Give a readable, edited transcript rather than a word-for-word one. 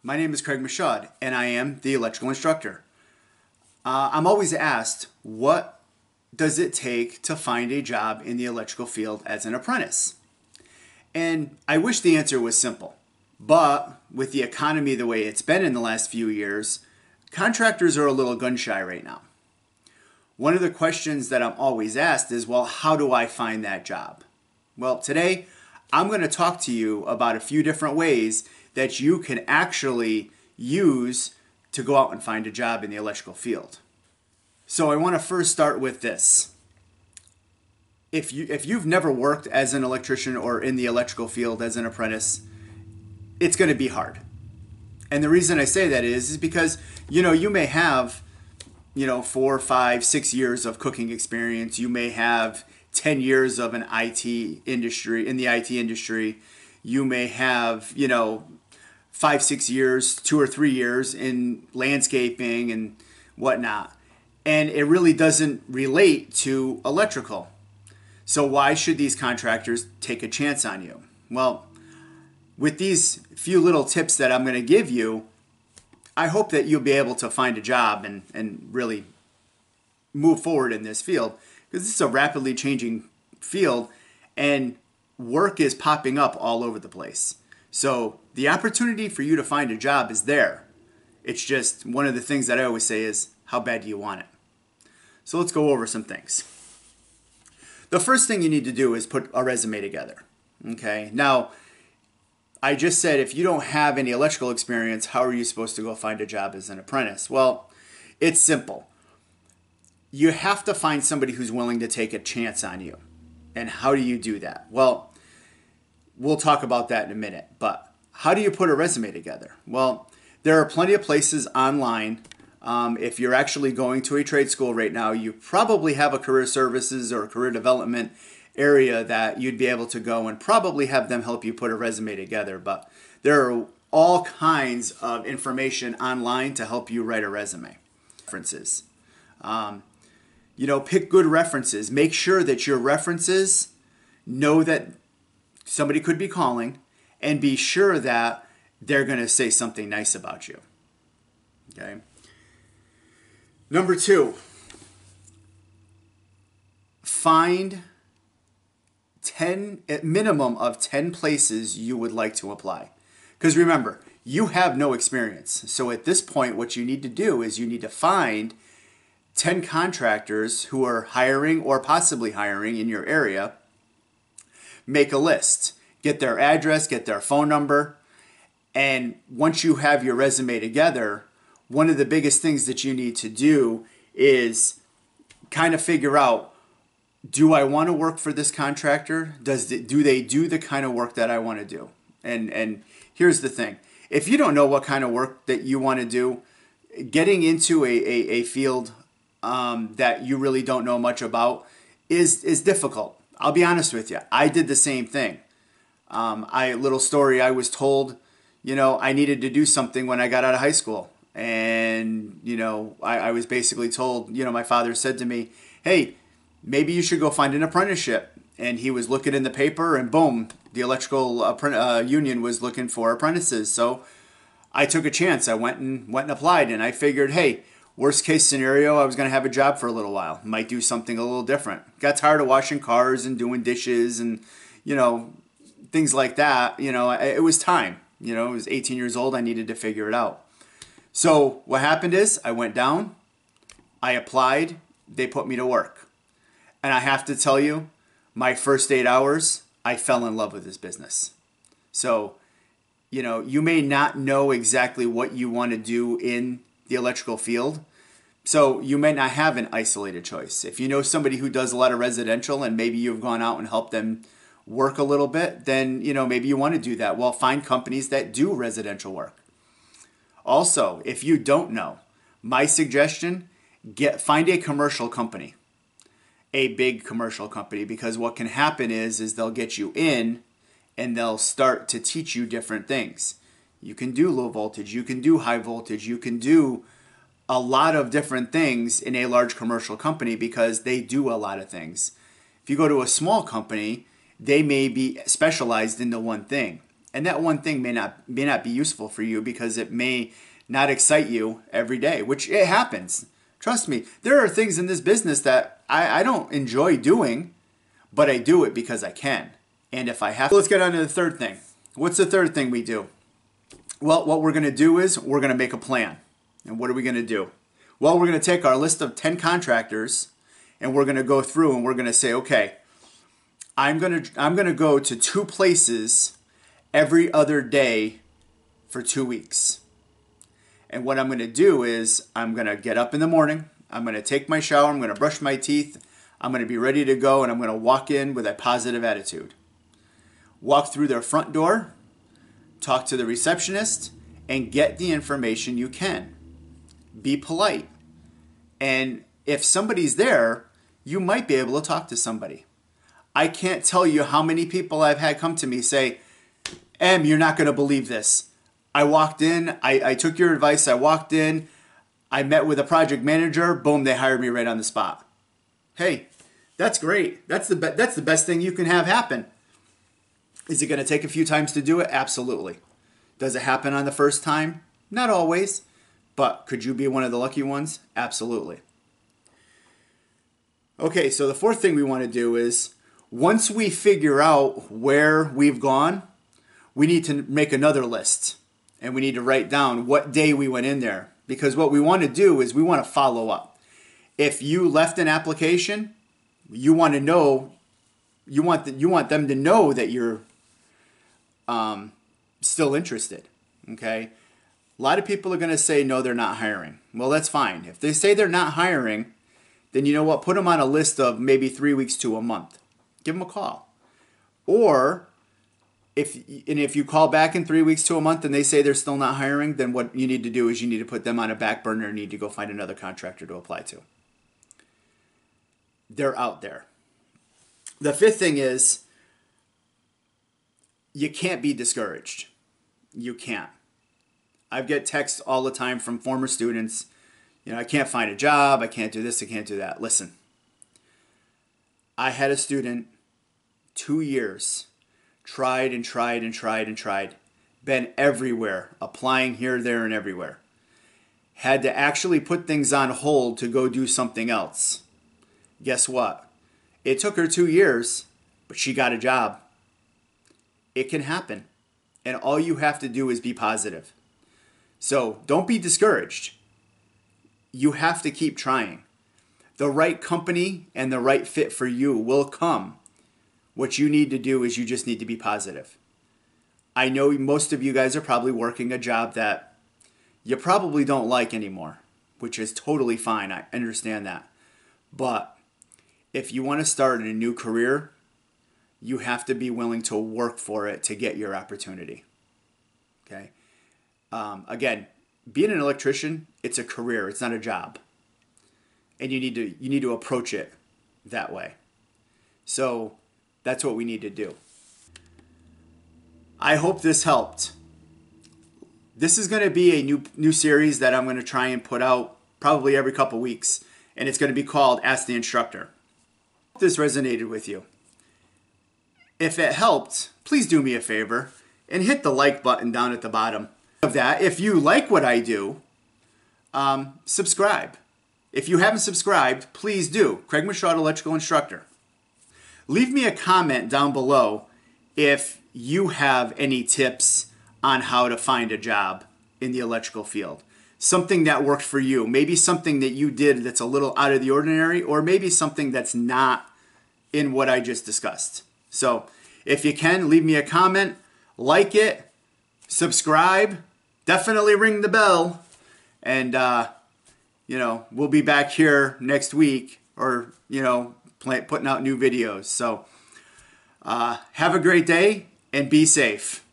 My name is Craig Michaud, and I am the electrical instructor. I'm always asked, what does it take to find a job in the electrical field as an apprentice? And I wish the answer was simple. But with the economy the way it's been in the last few years, contractors are a little gun shy right now. One of the questions that I'm always asked is, well, how do I find that job? Well, today I'm going to talk to you about a few different ways that you can actually use to go out and find a job in the electrical field. So I want to first start with this. If you've never worked as an electrician or in the electrical field as an apprentice, it's going to be hard. And the reason I say that is because, you may have, 4, 5, 6 years of cooking experience. You may have 10 years of an IT industry, in the IT industry. You may have, 5, 6 years, 2 or 3 years in landscaping and whatnot. And it really doesn't relate to electrical. So why should these contractors take a chance on you? Well, with these few little tips that I'm going to give you, I hope that you'll be able to find a job and really move forward in this field, because this is a rapidly changing field and work is popping up all over the place. So the opportunity for you to find a job is there. It's just one of the things that I always say is, how bad do you want it? So let's go over some things. The first thing you need to do is put a resume together. Okay. Now, I just said if you don't have any electrical experience, how are you supposed to go find a job as an apprentice? Well, it's simple. You have to find somebody who's willing to take a chance on you. And how do you do that? Well, we'll talk about that in a minute. But how do you put a resume together? Well, there are plenty of places online. If you're actually going to a trade school right now, you probably have a career services or career development area that you'd be able to go and probably have them help you put a resume together. But there are all kinds of information online to help you write a resume. References. Pick good references. Make sure that your references know that somebody could be calling, and be sure that they're going to say something nice about you. Okay. Number 2, find a minimum of 10 places you would like to apply. Because remember, you have no experience. So at this point, what you need to do is you need to find 10 contractors who are hiring or possibly hiring in your area. Make a list. Get their address, get their phone number. And once you have your resume together, one of the biggest things that you need to do is kind of figure out, do I want to work for this contractor? Do they do the kind of work that I want to do? And here's the thing. If you don't know what kind of work that you want to do, getting into a field that you really don't know much about is difficult. I'll be honest with you. I did the same thing. Little story, I was told, I needed to do something when I got out of high school. And, I was basically told, my father said to me, hey, maybe you should go find an apprenticeship. And he was looking in the paper and boom, the electrical union was looking for apprentices. So I took a chance. I went and applied, and I figured, hey, worst case scenario, I was going to have a job for a little while. Might do something a little different. Got tired of washing cars and doing dishes and, things like that. It was time. I was 18 years old. I needed to figure it out. So what happened is I went down, I applied, they put me to work. And I have to tell you, my first 8 hours, I fell in love with this business. So, you may not know exactly what you want to do in the electrical field. So you may not have an isolated choice. If you know somebody who does a lot of residential and maybe you've gone out and helped them work a little bit, then, maybe you want to do that. Well, find companies that do residential work. Also, if you don't know, my suggestion, find a commercial company, a big commercial company, because what can happen is they'll get you in and they'll start to teach you different things. You can do low voltage, you can do high voltage, you can do a lot of different things in a large commercial company because they do a lot of things. If you go to a small company, they may be specialized into one thing. And that one thing may not be useful for you because it may not excite you every day, which it happens. Trust me, there are things in this business that I don't enjoy doing, but I do it because I can. And if I have to, let's get on to the third thing. What's the third thing we do? Well, what we're going to do is we're going to make a plan. And what are we going to do? Well, we're going to take our list of 10 contractors and we're going to go through and we're going to say, okay, I'm going to go to 2 places every other day for 2 weeks. And what I'm going to do is I'm going to get up in the morning, I'm going to take my shower, I'm going to brush my teeth, I'm going to be ready to go, and I'm going to walk in with a positive attitude. Walk through their front door, talk to the receptionist, and get the information you can. Be polite. And if somebody's there, you might be able to talk to somebody. I can't tell you how many people I've had come to me say, Em, you're not going to believe this. I walked in, I took your advice, I walked in, I met with a project manager, boom, they hired me right on the spot. Hey, that's great. That's the best thing you can have happen. Is it going to take a few times to do it? Absolutely. Does it happen on the first time? Not always, but could you be one of the lucky ones? Absolutely. Okay, so the fourth thing we want to do is once we figure out where we've gone, we need to make another list. And we need to write down what day we went in there. Because what we want to do is we want to follow up. If you left an application, you want to know, you want them to know that you're still interested. Okay? A lot of people are going to say, no, they're not hiring. Well, that's fine. If they say they're not hiring, then you know what? Put them on a list of maybe 3 weeks to a month. Give them a call. Or if you call back in 3 weeks to a month and they say they're still not hiring, then what you need to do is you need to put them on a back burner and need to go find another contractor to apply to. They're out there. The fifth thing is you can't be discouraged. You can't. I get texts all the time from former students. I can't find a job. I can't do this. I can't do that. Listen, I had a student 2 years. Tried and tried and tried and tried. Been everywhere. Applying here, there, and everywhere. Had to actually put things on hold to go do something else. Guess what? It took her 2 years, but she got a job. It can happen. And all you have to do is be positive. So don't be discouraged. You have to keep trying. The right company and the right fit for you will come. What you need to do is you just need to be positive. I know most of you guys are probably working a job that you probably don't like anymore, which is totally fine. I understand that. But if you want to start in a new career, you have to be willing to work for it to get your opportunity. Okay? Again, being an electrician, it's a career. It's not a job. And you need to approach it that way. So that's what we need to do. I hope this helped. This is going to be a new series that I'm going to try and put out probably every couple weeks. And it's going to be called Ask the Instructor. Hope this resonated with you. If it helped, please do me a favor and hit the like button down at the bottom of that. If you like what I do, subscribe. If you haven't subscribed, please do. Craig Michaud, Electrical Instructor. Leave me a comment down below if you have any tips on how to find a job in the electrical field. Something that worked for you. Maybe something that you did that's a little out of the ordinary, or maybe something that's not in what I just discussed. So if you can, leave me a comment, like it, subscribe, definitely ring the bell, and we'll be back here next week, or putting out new videos. So have a great day and be safe.